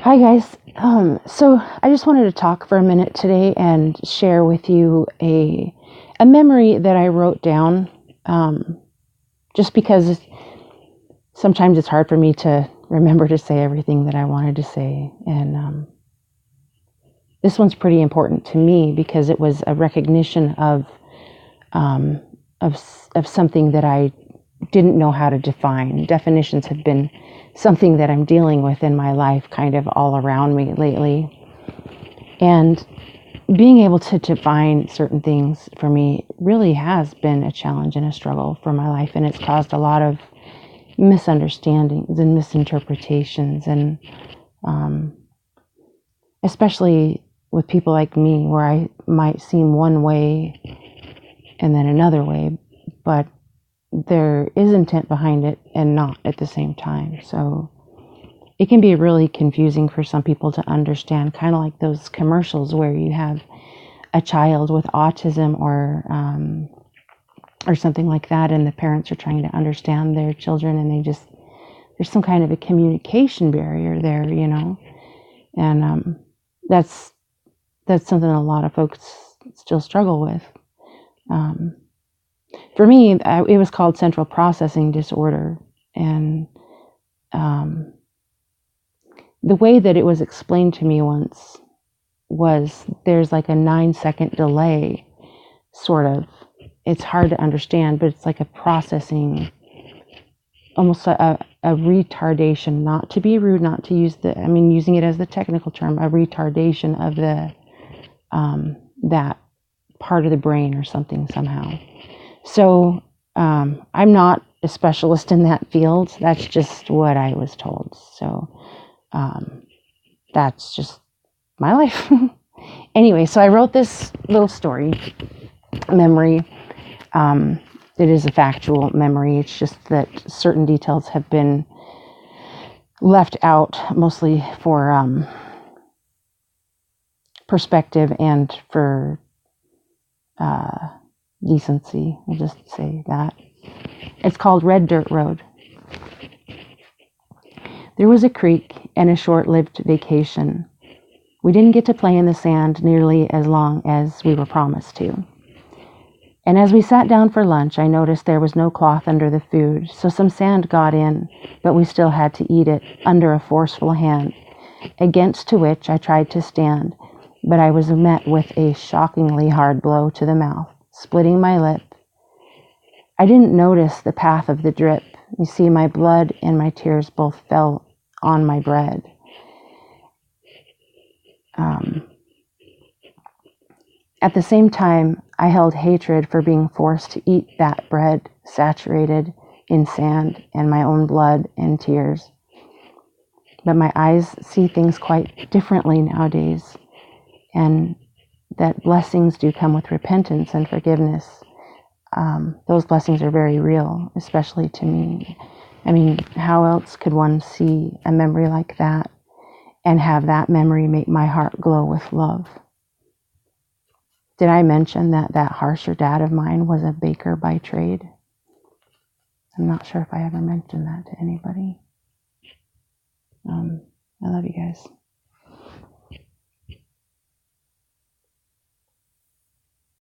Hi guys. So I just wanted to talk for a minute today and share with you a memory that I wrote down. Just because sometimes it's hard for me to remember to say everything that I wanted to say, and this one's pretty important to me because it was a recognition um, of something that I didn't know how to define. Definitions have been something that I'm dealing with in my life, kind of all around me lately. And being able to define certain things for me really has been a challenge and a struggle for my life. And it's caused a lot of misunderstandings and misinterpretations. And um, especially with people like me, where I might seem one way and then another way, but there is intent behind it and not at the same time. So it can be really confusing for some people to understand, kind of like those commercials where you have a child with autism or something like that, and the parents are trying to understand their children, and there's some kind of a communication barrier there, and that's something a lot of folks still struggle with. For me, it was called central processing disorder, and the way that it was explained to me once was there's like a 9-second delay, sort of. It's hard to understand, but it's like a processing, almost a retardation, not to be rude, not to use using it as the technical term, a retardation of that part of the brain or something somehow. So I'm not a specialist in that field. That's just what I was told. So that's just my life. Anyway, so I wrote this little story, memory. It is a factual memory. It's just that certain details have been left out, mostly for perspective and for decency. We'll just say that. It's called Red Dirt Road. There was a creek and a short-lived vacation. We didn't get to play in the sand nearly as long as we were promised to. And as we sat down for lunch, I noticed there was no cloth under the food, so some sand got in, but we still had to eat it under a forceful hand, against to which I tried to stand, but I was met with a shockingly hard blow to the mouth, splitting my lip. I didn't notice the path of the drip. You see, my blood and my tears both fell on my bread. At the same time, I held hatred for being forced to eat that bread saturated in sand and my own blood and tears. But my eyes see things quite differently nowadays, and that blessings do come with repentance and forgiveness. Those blessings are very real, especially to me. I mean, how else could one see a memory like that and have that memory make my heart glow with love? Did I mention that harsher dad of mine was a baker by trade? I'm not sure if I ever mentioned that to anybody. I love you guys.